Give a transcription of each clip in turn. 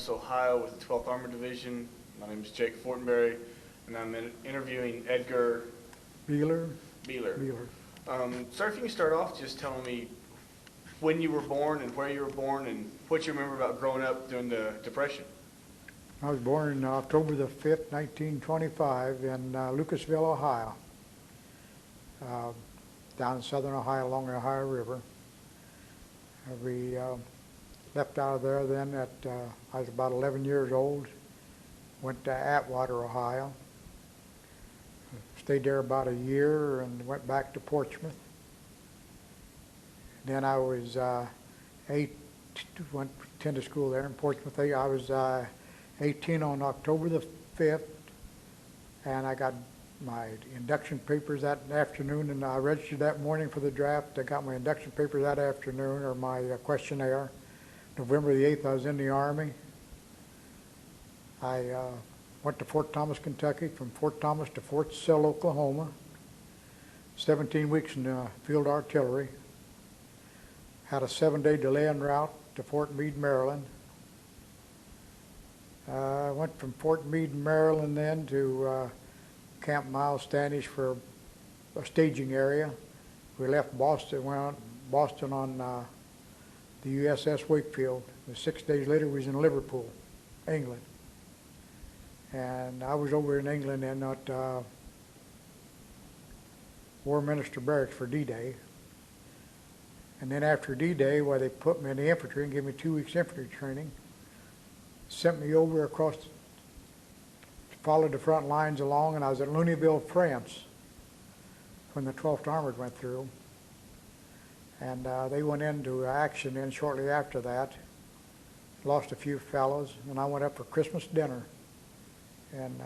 Ohio with the 12th Armored Division. My name is Jake Fortenberry, and I'm interviewing Edgar Bealer. Bealer. Bealer. Sir, if you can start off just telling me when you were born and where you were born and what you remember about growing up during the Depression. I was born October the 5th, 1925 in Lucasville, Ohio, down in southern Ohio along the Ohio River. We left out of there then at, I was about 11 years old, went to Atwater, Ohio, stayed there about a year and went back to Portsmouth. Then I was attended school there in Portsmouth. I was 18 on October the 5th, and I got my induction papers that afternoon, and I registered that morning for the draft. I got my induction papers that afternoon, or my questionnaire. November the 8th, I was in the Army. I went to Fort Thomas, Kentucky, from Fort Thomas to Fort Sill, Oklahoma. 17 weeks in field artillery. Had a 7-day delay en route to Fort Meade, Maryland. Went from Fort Meade, Maryland then to Camp Miles Standish for a staging area. We left Boston, went out Boston on the USS Wakefield. 6 days later we was in Liverpool, England. And I was over in England then at War Minister Barracks for D-Day. And then after D-Day, where they put me in the infantry and gave me 2 weeks infantry training, sent me over across, followed the front lines along, and I was at Luneville, France, when the 12th Armored went through. And they went into action then shortly after that, lost a few fellows, and I went up for Christmas dinner. And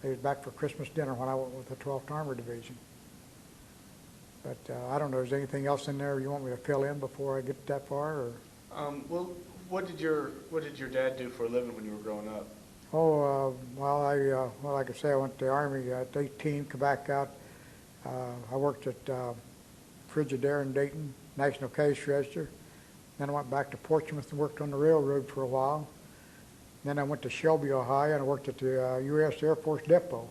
they was back for Christmas dinner when I went with the 12th Armored Division. But I don't know, is there anything else in there you want me to fill in before I get that far? Or? Well, what did your dad do for a living when you were growing up? Oh, well, like I say, I went to the Army at 18, come back out. I worked at Frigidaire in Dayton, National Cash Register. Then I went back to Portsmouth and worked on the railroad for a while. Then I went to Shelby, Ohio, and I worked at the U.S. Air Force Depot.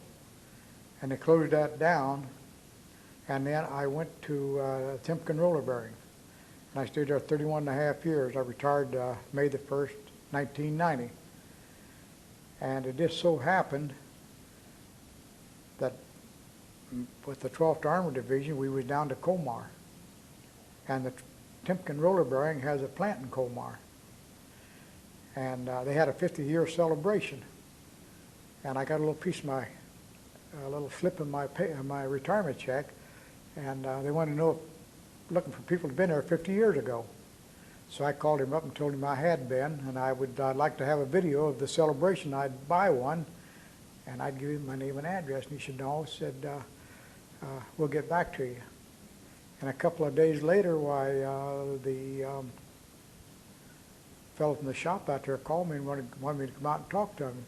And they closed that down. And then I went to Timken Roller Bearing. And I stayed there 31 and a half years. I retired May the 1st, 1990. And it just so happened that with the 12th Armored Division, we was down to Colmar. And the Timken Roller Bearing has a plant in Colmar. And they had a 50-year celebration. And I got a little piece of my, a little slip in my retirement check. And they wanted to know, looking for people who'd been there 50 years ago. So I called him up and told him I had been, and I'd like to have a video of the celebration. I'd buy one, and I'd give him my name and address. And he said, no, said, we'll get back to you. And a couple of days later, why, the fellow from the shop out there called me and wanted me to come out and talk to him.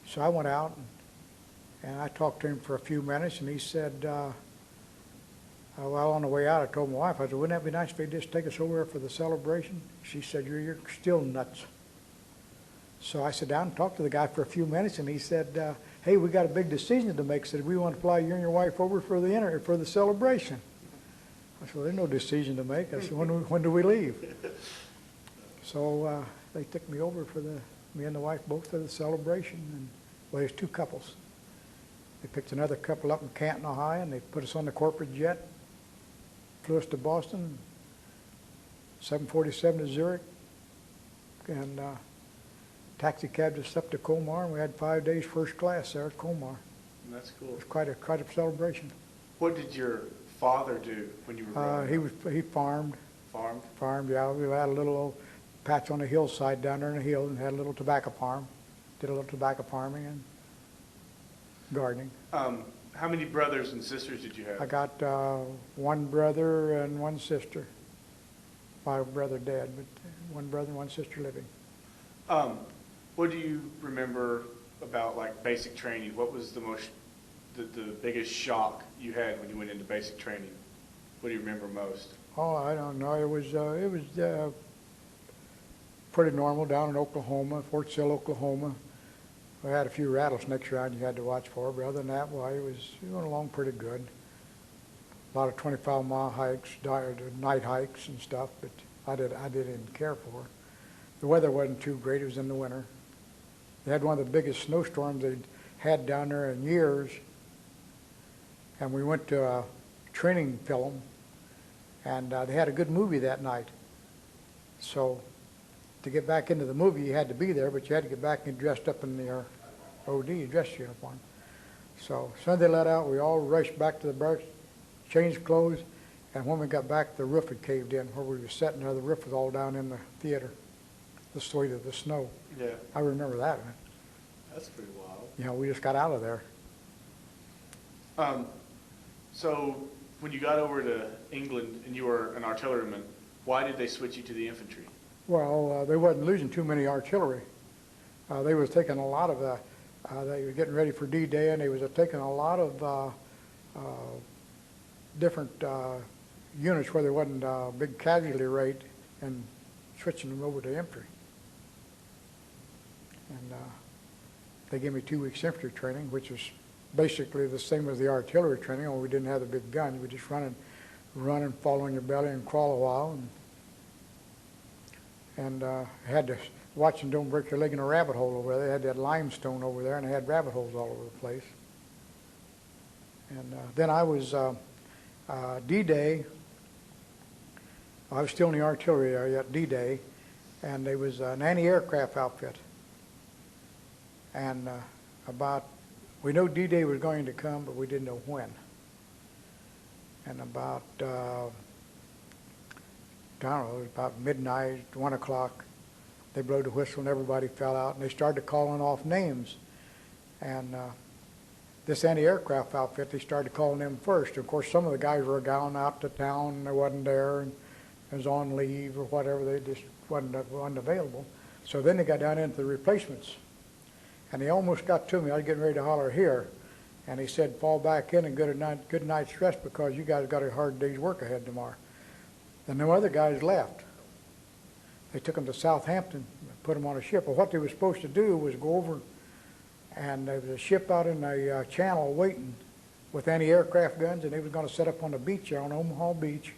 So I went out, and I talked to him for a few minutes, and he said, well, on the way out, I told my wife, I said, wouldn't that be nice if they'd just take us over there for the celebration? She said, you're still nuts. So I sat down and talked to the guy for a few minutes, and he said, hey, we got a big decision to make. He said, we want to fly you and your wife over for the celebration. I said, well, there's no decision to make. I said, when do we leave? So they took me over for me and the wife both for the celebration. And well, there's two couples. They picked another couple up in Canton, Ohio, and they put us on the corporate jet. Flew us to Boston, 747 to Zurich, and taxi cabbed us up to Colmar, and we had 5 days first class there at Colmar. That's cool. It was quite a celebration. What did your father do when you were growing up? He farmed. Farmed? Farmed, yeah. We had a little old patch on the hillside down there in the hill, and had a little tobacco farm. Did a little tobacco farming and gardening. How many brothers and sisters did you have? I got one brother and one sister. My brother dead, but one brother and one sister living. What do you remember about like basic training? What was the biggest shock you had when you went into basic training? What do you remember most? Oh, I don't know. It was pretty normal down in Oklahoma, Fort Sill, Oklahoma. We had a few rattlesnakes around you had to watch for, but other than that, well, it went along pretty good. A lot of 25-mile hikes, night hikes and stuff, but I didn't care for. The weather wasn't too great. It was in the winter. They had one of the biggest snowstorms they'd had down there in years, and we went to a training film, and they had a good movie that night. So to get back into the movie, you had to be there, but you had to get back and dressed up in your OD dress uniform. So as soon as they let out, we all rushed back to the barracks, changed clothes, and when we got back, the roof had caved in where we were sitting there. The roof was all down in the theater, the weight of the snow. Yeah. I remember that. That's pretty wild. You know, we just got out of there. So when you got over to England and you were an artilleryman, why did they switch you to the infantry? Well, they wasn't losing too many artillery. They was taking a lot of they were getting ready for D-Day, and they was taking a lot of different units where there wasn't a big casualty rate and switching them over to infantry. And they gave me 2 weeks infantry training, which was basically the same as the artillery training, only we didn't have the big guns. We just run and fall on your belly and crawl a while, and had to watch them don't break their leg in a rabbit hole over there. They had that limestone over there, and they had rabbit holes all over the place. And then I was D-Day. I was still in the artillery area at D-Day, and there was an anti-aircraft outfit. And we know D-Day was going to come, but we didn't know when. And about, I don't know, it was about midnight, 1 o'clock, they blew the whistle and everybody fell out, and they started calling off names. And this anti-aircraft outfit, they started calling them first. Of course, some of the guys were going out to town and they wasn't there and was on leave or whatever. They just wasn't available. So then they got down into the replacements. And he almost got to me. I was getting ready to holler here. And he said, fall back in and good night's rest because you guys got a hard day's work ahead tomorrow. Then the other guys left. They took them to Southampton, put them on a ship. Well, what they were supposed to do was go over, and there was a ship out in the channel waiting with anti-aircraft guns, and they was going to set up on the beach there on Omaha Beach.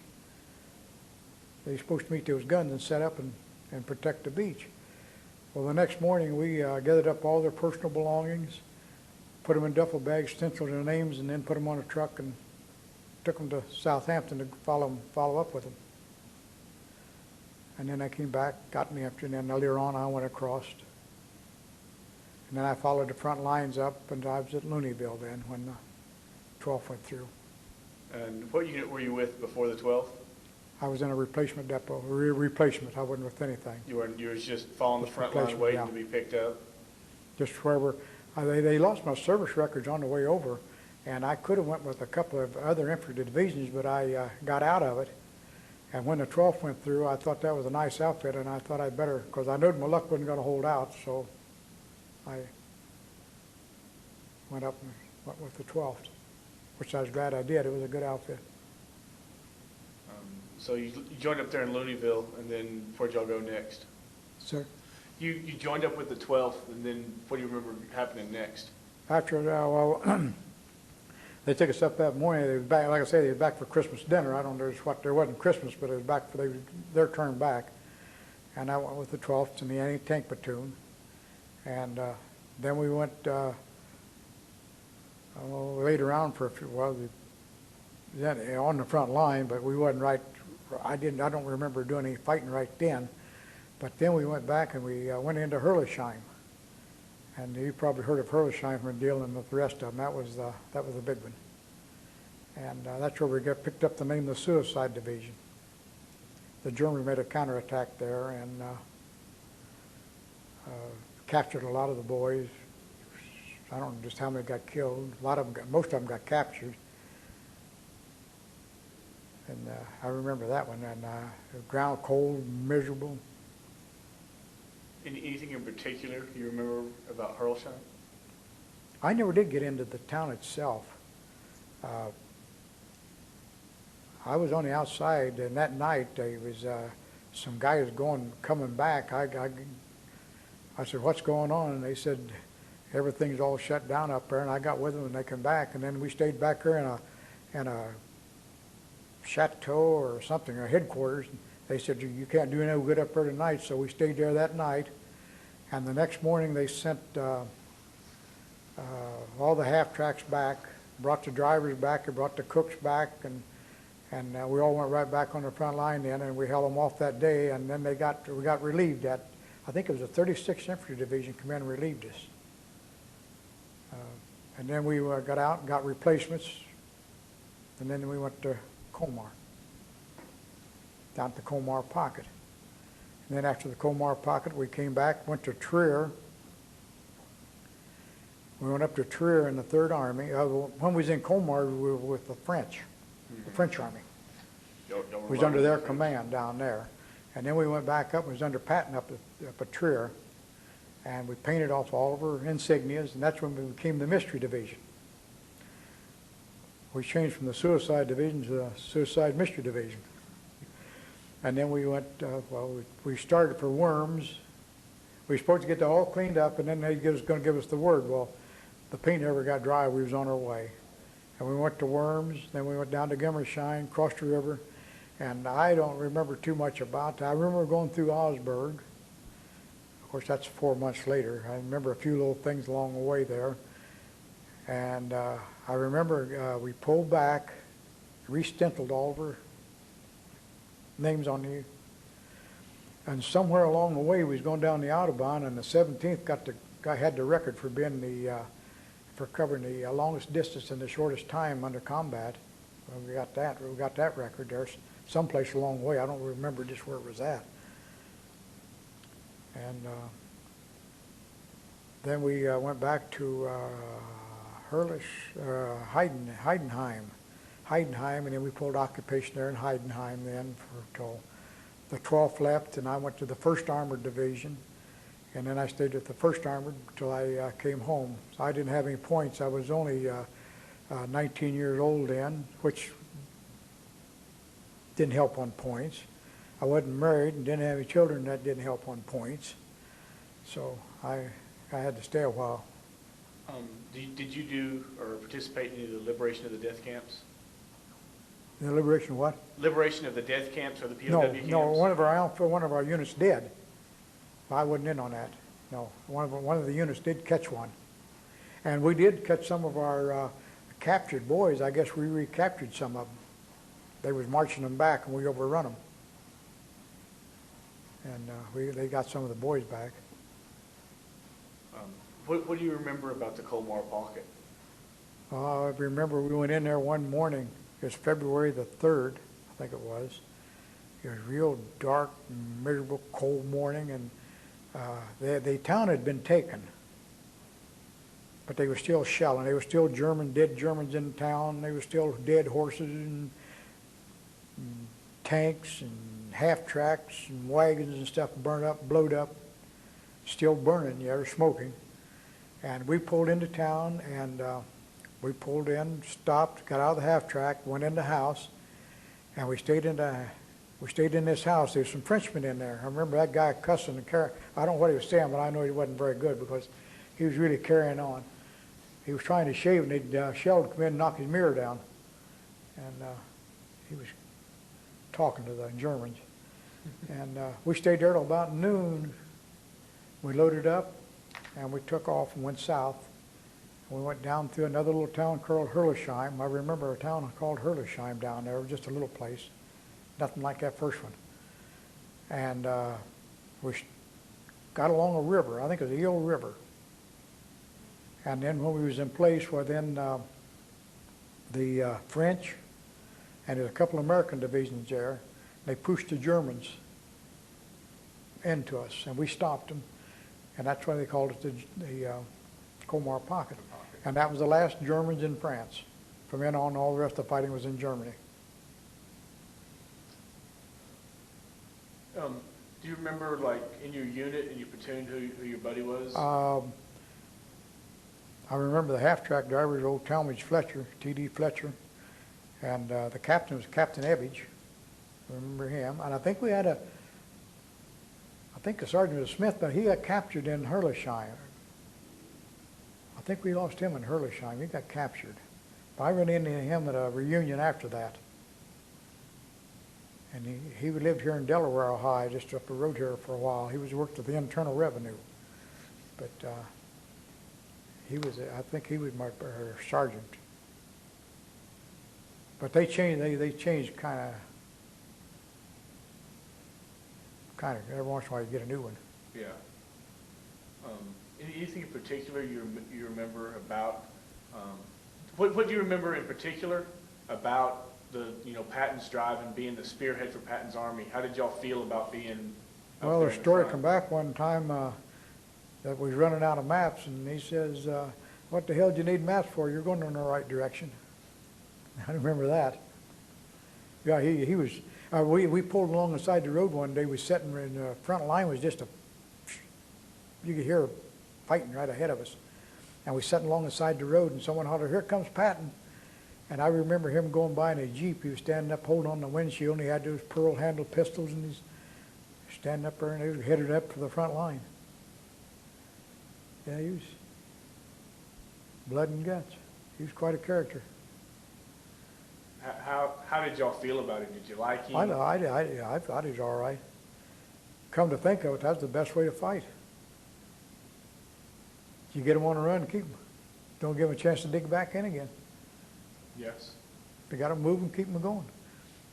They were supposed to meet those guns and set up and protect the beach. Well, the next morning we gathered up all their personal belongings, put them in duffel bags, stenciled their names, and then put them on a truck and took them to Southampton to follow up with them. And then I came back, got in the infantry, and then later on I went across. And then I followed the front lines up, and I was at Looneyville then when the 12th went through. And what unit were you with before the 12th? I was in a replacement depot, replacement. I wasn't with anything. You were just following the front line waiting to be picked up? Just wherever. They lost my service records on the way over, and I could have went with a couple of other infantry divisions, but I got out of it. And when the 12th went through, I thought that was a nice outfit, and I thought I'd better, because I knew my luck wasn't going to hold out, so I went up and went with the 12th, which I was glad I did. It was a good outfit. So you joined up there in Looneyville, and then where'd y'all go next? Sir? You joined up with the 12th, and then what do you remember happening next? After, they took us up that morning. They was back, like I say, they was back for Christmas dinner. I don't know what, there wasn't Christmas, but it was back for their turn back. And I went with the 12th in the Antitank platoon. And then we went, laid around for a few, on the front line, but we wasn't right. I don't remember doing any fighting right then. But then we went back and we went into Herlisheim. And you probably heard of Herlisheim from dealing with the rest of them. That was a big one. And that's where we picked up the name of the Suicide Division. The Germans made a counterattack there and captured a lot of the boys. I don't know just how many got killed. Most of them got captured. And I remember that one. And the ground cold, miserable. Anything in particular you remember about Herlisheim? I never did get into the town itself. I was on the outside, and that night there was some guys coming back. I said, what's going on? And they said, everything's all shut down up there. And I got with them and they came back. And then we stayed back there in a chateau or something, or headquarters. They said, you can't do no good up there tonight. So we stayed there that night. And the next morning they sent all the half-tracks back, brought the drivers back, and brought the cooks back, and we all went right back on the front line then, and we held them off that day, and then we got relieved at, I think it was the 36th Infantry Division come in and relieved us. And then we got out and got replacements, and then we went to Comar, down to Comar Pocket. And then after the Comar Pocket, we came back, went to Trier. We went up to Trier in the 3rd Army. When we was in Comar, we were with the French, the French Army. We was under their command down there. And then we went back up, we was under Patton up at Trier. And we painted off all of our insignias, and that's when we became the Mystery Division. We changed from the Suicide Division to the Suicide Mystery Division. And then we went, we started for Worms. We were supposed to get that all cleaned up, and then they was going to give us the word. Well, the paint never got dry. We was on our way. And we went to Worms, then we went down to Gimmershine, crossed the river, and I don't remember too much about that. I remember going through Augsburg. Of course, that's 4 months later. I remember a few little things along the way there. And I remember we pulled back, re-stenciled all of our names on you. And somewhere along the way, we was going down the Autobahn, and the 17th had the record for being for covering the longest distance in the shortest time under combat. Well, we got that record there, someplace along the way. I don't remember just where it was at. And then we went back to Heidenheim, and then we pulled occupation there in Heidenheim then till the 12th left, and I went to the 1st Armored Division, and then I stayed at the 1st Armored until I came home. So I didn't have any points. I was only 19 years old then, which didn't help on points. I wasn't married and didn't have any children. That didn't help on points. So I had to stay a while. Did you do or participate in any of the liberation of the death camps? The liberation of what? Liberation of the death camps or the POW camps? No, one of our units did. I wasn't in on that. No, one of the units did catch one, and we did catch some of our captured boys. I guess we recaptured some of them. They was marching them back, and we overrun them, and they got some of the boys back. What do you remember about the Colmar Pocket? I remember we went in there one morning. It was February the 3rd, I think it was. It was real dark, miserable, cold morning, and the town had been taken, but they were still shelling. They were still dead Germans in town. They were still dead horses and tanks and half-tracks and wagons and stuff burned up, blowed up, still burning, yeah, or smoking. And we pulled into town, and we pulled in, stopped, got out of the half-track, went in the house, and we stayed in this house. There was some Frenchmen in there. I remember that guy cussing and carrying. I don't know what he was saying, but I know he wasn't very good because he was really carrying on. He was trying to shave, and they'd shell would come in and knock his mirror down. And he was talking to the Germans. And we stayed there till about noon. We loaded up, and we took off and went south. We went down through another little town called Herlesheim. I remember a town called Herlesheim down there. It was just a little place. Nothing like that first one. And we got along a river. I think it was the Eel River. And then when we was in place, well then the French and there's a couple of American divisions there. They pushed the Germans into us, and we stopped them. And that's why they called it the Colmar Pocket. And that was the last Germans in France. From then on, all the rest of the fighting was in Germany. Do you remember, like, in your unit, in your platoon, who your buddy was? I remember the half-track driver was old Talmadge Fletcher, T.D. Fletcher, and the captain was Captain Ebbage. I remember him. And I think we had think the sergeant was Smith, but he got captured in Herlisheim. I think we lost him in Herlisheim. He got captured. But I ran into him at a reunion after that. And he lived here in Delaware, Ohio, just up the road here for a while. He worked at the Internal Revenue. But I think he was my sergeant. But they changed kind of every once in a while you get a new one. Yeah. Anything in particular you remember about, what do you remember in particular about the, Pattons Drive and being the spearhead for Pattons Army? How did y'all feel about being up Well, there the in story front? come back one time that we was running out of maps, and he says, what the hell do you need maps for? You're going in the right direction. I remember that. Yeah, he was, we pulled along the side of the road one day. We was sitting in the front line was just you could hear fighting right ahead of us. And we sitting along the side of the road, and someone hollered, "Here comes Patton." And I remember him going by in a Jeep. He was standing up holding on the windshield, and he had those pearl-handled pistols, and he's standing up there, and he was headed up for the front line. Yeah, he was blood and guts. He was quite a character. How did y'all feel about him? Did you like him? I thought he was all right. Come to think of it, that's the best way to fight. You get them on the run, keep them. Don't give them a chance to dig back in again. Yes. You got to move them, keep them going.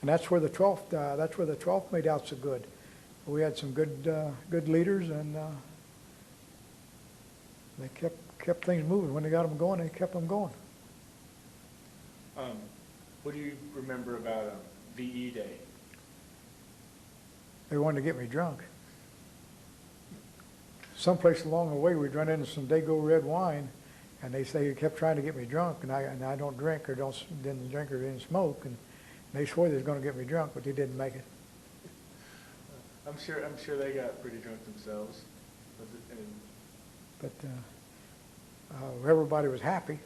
And that's where the 12th made out so good. We had some good leaders, and they kept things moving. When they got them going, they kept them going. What do you remember about VE Day? They wanted to get me drunk. Someplace along the way, we'd run into some Dago red wine, and they kept trying to get me drunk, and I don't drink or didn't drink or didn't smoke, and they swore they was going to get me drunk, but they didn't make it. I'm sure they got pretty drunk themselves. But everybody was happy.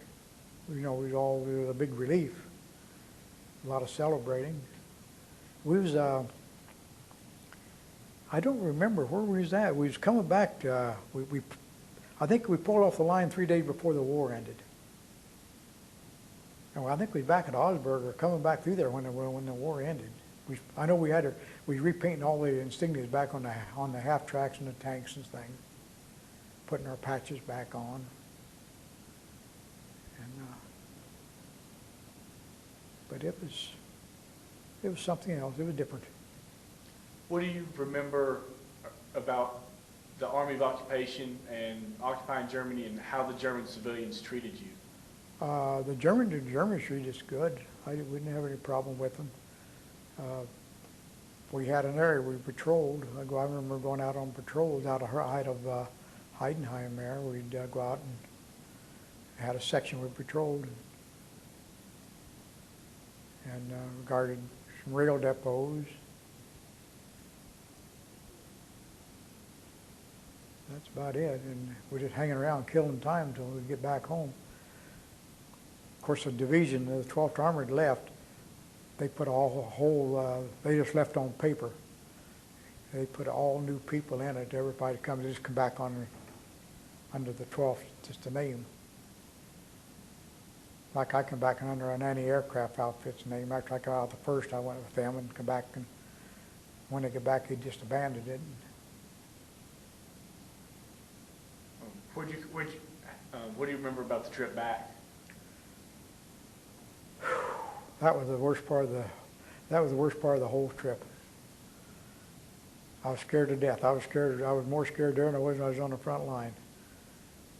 It was a big relief. A lot of celebrating. We was I don't remember where we was at. We was coming back. I think we pulled off the line 3 days before the war ended. And I think we was back at Augsburg or coming back through there when the war ended. I know we was repainting all the insignias back on the half tracks and the tanks and things, putting our patches back on. And but it was something else. It was different. What do you remember about the Army of Occupation and occupying Germany and how the German civilians treated you? The Germans treated us good. We didn't have any problem with them. We had an area we patrolled. I remember going out on patrols out of Heidenheim there. We'd go out and had a section we patrolled and guarded some rail depots. That's about it. And we're just hanging around killing time until we get back home. Of course, the division, the 12th Armored left. They put they just left on paper. They put all new people in it. Everybody just come back under the 12th, just a name. Like I come back under an anti-aircraft outfit's name. After I got out of the 1st, I went with them and come back. And when they get back, they just abandoned it. What do you remember about the trip back? That was the worst part of the whole trip. I was scared to death. I was more scared there than I was when I was on the front line.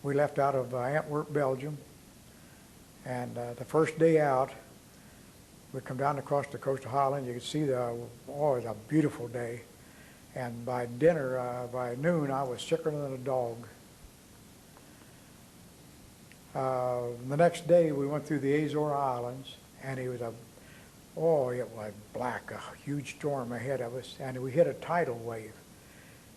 We left out of Antwerp, Belgium, and the first day out, we come down across the coast of Holland. You could see it was a beautiful day. And by noon, I was sicker than a dog. The next day, we went through the Azore Islands, and it was black, a huge storm ahead of us, and we hit a tidal wave.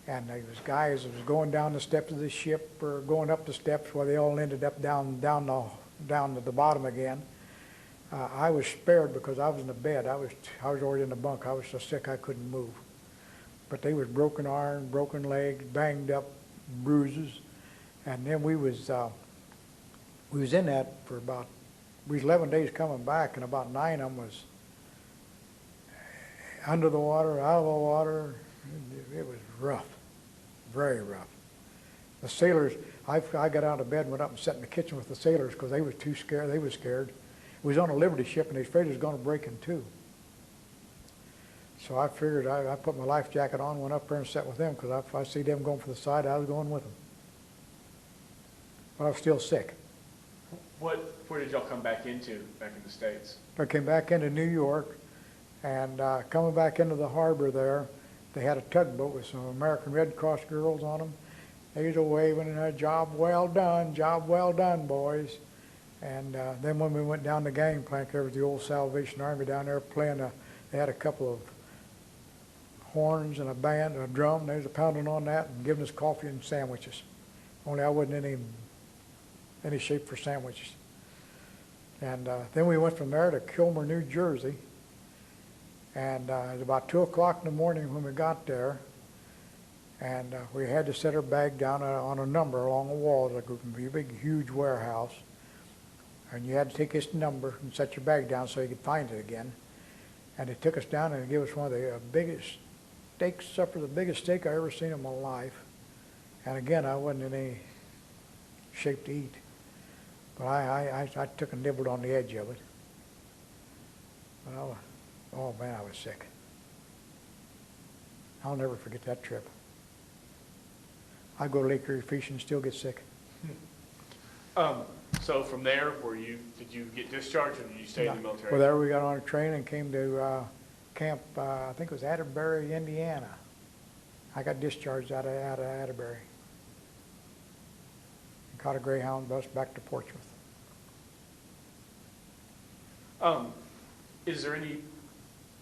And there was guys that was going down the steps of the ship or going up the steps where they all ended up down to the bottom again. I was spared because I was in the bed. I was already in the bunk. I was so sick I couldn't move. but they was broken arms, broken legs, banged up, bruises. And then we was in that for about, we was 11 days coming back, and about 9 of them was under the water, out of the water. It was rough, very rough. The sailors, I got out of bed and went up and sat in the kitchen with the sailors because they was too scared. They was scared. It was on a Liberty ship, and they was afraid it was going to break in two. So I figured I put my life jacket on, went up there and sat with them, because if I see them going for the side, I was going with them. But I was still sick. Where did y'all come back into back in the States? I came back into New York, and coming back into the harbor there, they had a tugboat with some American Red Cross girls on them. They was waving and a job well done, boys. And then when we went down the gangplank, there was the old Salvation Army down there playing. They had a couple of horns and a band and a drum. They was pounding on that and giving us coffee and sandwiches. Only I wasn't in any shape for sandwiches. And then we went from there to Kilmer, New Jersey. And it was about 2 o'clock in the morning when we got there. And we had to set our bag down on a number along the wall. It was a big, huge warehouse. And you had to take this number and set your bag down so you could find it again. And they took us down and gave us one of the biggest steak supper, the biggest steak I ever seen in my life. And again, I wasn't in any shape to eat. But I took and nibbled on the edge of it. But oh man, I was sick. I'll never forget that trip. I go to Lake Erie fishing and still get sick. So from there, did you get discharged, or did you stay in the military? Well, there we got on a train and came to camp, I think it was Atterbury, Indiana. I got discharged out of Atterbury. And caught a Greyhound bus back to Portsmouth. Is there any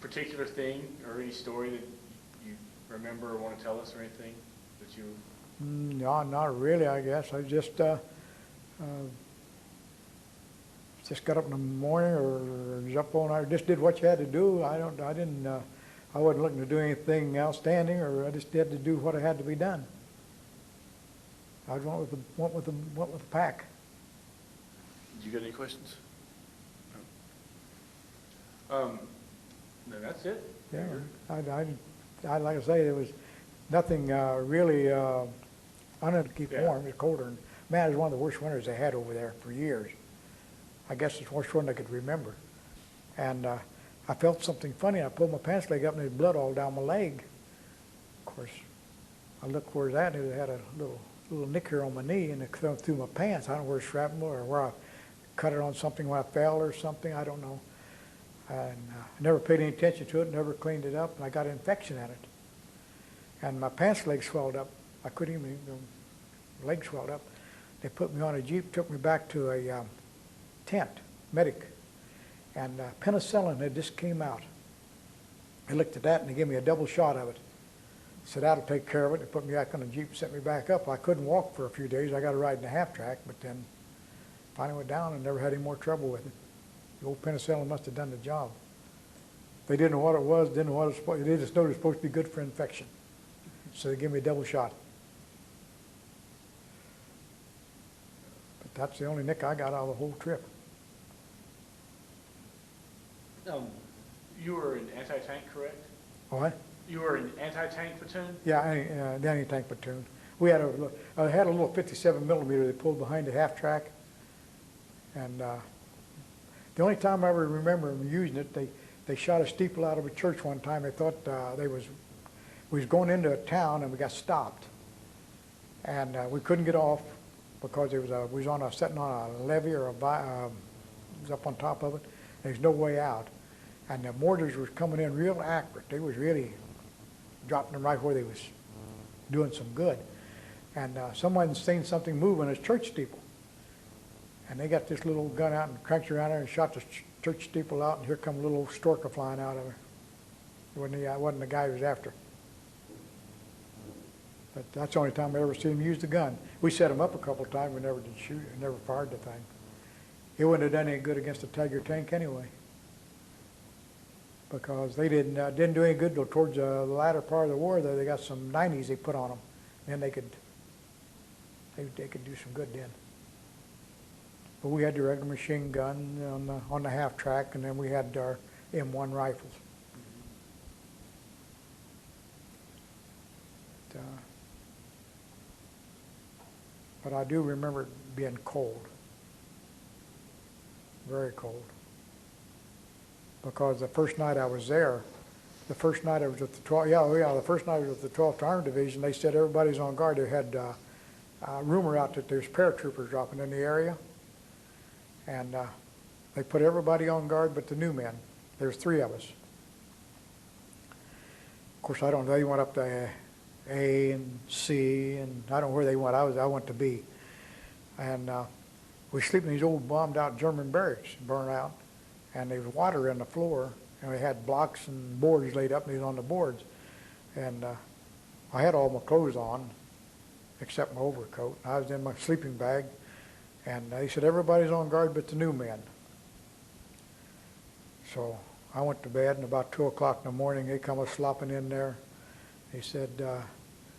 particular thing or any story that you remember or want to tell us, or anything that you... No, not really, I guess. I just got up in the morning or was up all night, just did what you had to do. I wasn't looking to do anything outstanding, or I just had to do what had to be done. I went with the pack. Did you get any questions? No, that's it. Yeah, I like I say, there was nothing really under to keep warm. It was colder. And, man, it was one of the worst winters they had over there for years. I guess it's the worst one I could remember. And I felt something funny. I pulled my pants leg up, and there's blood all down my leg. Of course, I looked where it was at, and it had a little nick here on my knee, and it fell through my pants. I don't know where it's shrapnel or where I cut it on something when I fell or something. I don't know. And I never paid any attention to it, never cleaned it up, and I got an infection at it. And my pants leg swelled up. I couldn't even, legs swelled up. They put me on a Jeep, took me back to a tent, medic, and penicillin had just came out. They looked at that and they gave me a double shot of it. Said that'll take care of it. They put me back on the Jeep and set me back up. I couldn't walk for a few days. I got to ride in a half track, but then finally went down and never had any more trouble with it. The old penicillin must have done the job. They didn't know what it was, didn't know what it was supposed to, they just know it was supposed to be good for infection. So they gave me a double shot. But that's the only nick I got out of the whole trip. You were in anti-tank, correct? What? You were in anti-tank platoon? Yeah, the anti-tank platoon. We had I had a little 57 millimeter they pulled behind the half track. And the only time I ever remember them using it, they shot a steeple out of a church one time. They thought we was going into a town, and we got stopped. And we couldn't get off because we was sitting on a levee or it was up on top of it. There's no way out. And the mortars was coming in real accurate. They was really dropping them right where they was doing some good. And someone seen something move in a church steeple. And they got this little gun out and cranked around there and shot the church steeple out, and here come a little storker flying out of her. It wasn't the guy who was after. But that's the only time I ever seen him use the gun. We set him up a couple of times. We never did shoot. We never fired the thing. It wouldn't have done any good against a Tiger tank anyway. because they didn't do any good till towards the latter part of the war. They got some 90s they put on them, and they could do some good then. But we had the regular machine gun on the half track, and then we had our M1 rifles. But I do remember it being cold, very cold. Because the first night I was there, the first night I was with the 12th, the first night I was with the 12th Army Division, they said everybody's on guard. They had a rumor out that there's paratroopers dropping in the area. And they put everybody on guard but the new men. There's 3 of us. Of course, I don't know, they went up to A and C, and I don't know where they went. I went to B. And we sleep in these old bombed out German barracks, burned out. And there was water in the floor, and we had blocks and boards laid up, and he was on the boards. And I had all my clothes on, except my overcoat. I was in my sleeping bag, and they said, everybody's on guard but the new men. So I went to bed, and about 2 o'clock in the morning, they come slopping in there. He said,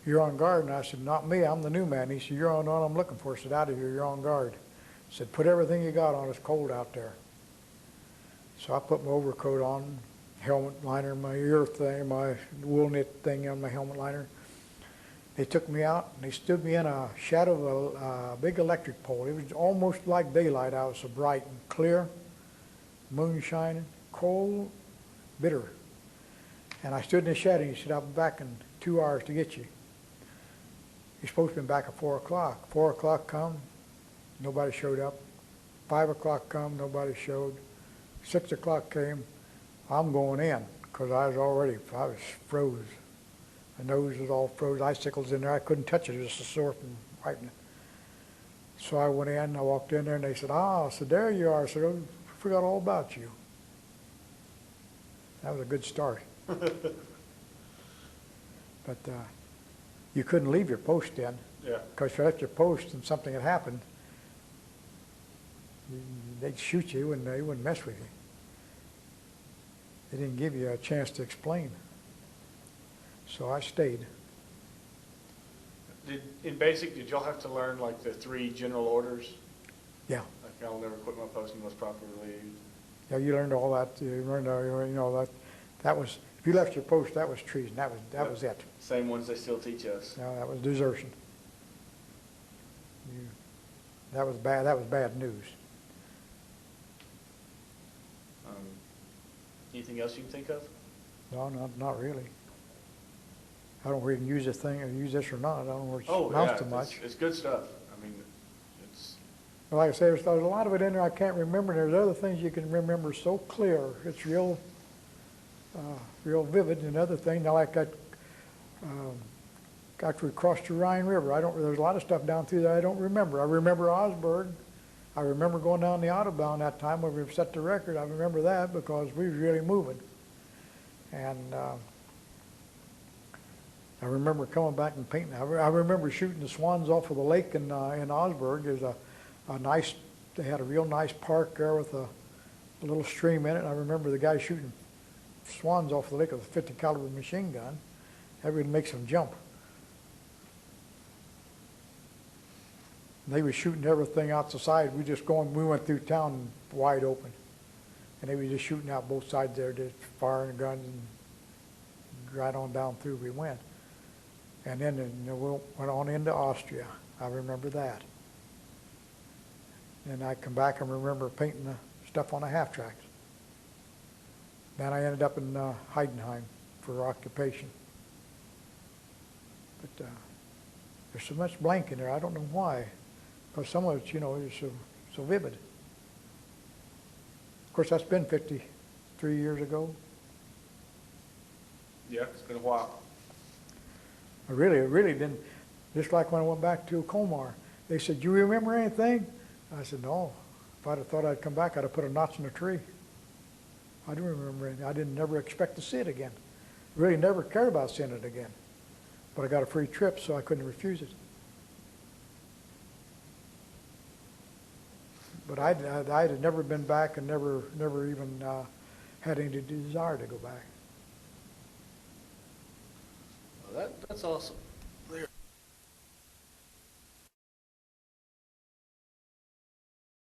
you're on guard? And I said, not me, I'm the new man. He said, you're on what I'm looking for. I said, out of here, you're on guard. He said, put everything you got on, it's cold out there. So I put my overcoat on, helmet liner, my ear thing, my wool knit thing on my helmet liner. They took me out, and they stood me in a shadow of a big electric pole. It was almost like daylight. I was so bright and clear, moon shining, cold, bitter. And I stood in the shadow, and he said, I'll be back in 2 hours to get you. He's supposed to be back at 4 o'clock. 4 o'clock come, nobody showed up. 5 o'clock come, nobody showed. 6 o'clock came, I'm going in, because I was froze. My nose was all froze, icicles in there. I couldn't touch it, it was just sore from wiping it. So I went in, I walked in there, and they said, I said, there you are. I said, oh, I forgot all about you. That was a good start. But you couldn't leave your post then. Yeah. Because if you left your post and something had happened, they'd shoot you and they wouldn't mess with you. They didn't give you a chance to explain. So I stayed. In basic, did y'all have to learn like the 3 general orders? Yeah. Like I'll never quit my post unless properly relieved. Yeah, you learned all that. You learned, that was, if you left your post, that was treason. That was it. Same ones they still teach us. No, that was desertion. That was bad. That was bad news. Anything else you can think of? No, not really. I don't know if we can use this thing or use this or not. I don't know where it amounts to much. It's good stuff. I mean, it's. Well, like I say, there's a lot of it in there I can't remember. There's other things you can remember so clear. It's real vivid. And other thing, like that, after we crossed the Rhine River, there's a lot of stuff down through there I don't remember. I remember Augsburg. I remember going down the Autobahn that time when we set the record. I remember that because we was really moving. And I remember coming back and painting. I remember shooting the swans off of the lake in Augsburg. There's they had a real nice park there with a little stream in it. And I remember the guy shooting swans off the lake with a 50 caliber machine gun. That would make them jump. They were shooting everything out the side. We went through town wide open. And they were just shooting out both sides there, just firing guns, and right on down through we went. And then we went on into Austria. I remember that. And I come back and remember painting the stuff on the half tracks. Then I ended up in Heidenheim for occupation. But there's so much blank in there, I don't know why. Because some of it, is so vivid. Of course, that's been 53 years ago. Yeah, it's been a while. I really didn't. Just like when I went back to Colmar, they said, "Do you remember anything?" I said, "No. If I'd have thought I'd come back, I'd have put a notch in a tree." I don't remember anything. I didn't never expect to see it again. Really never cared about seeing it again. But I got a free trip, so I couldn't refuse it. But I had never been back and never even had any desire to go back. Well, that's awesome.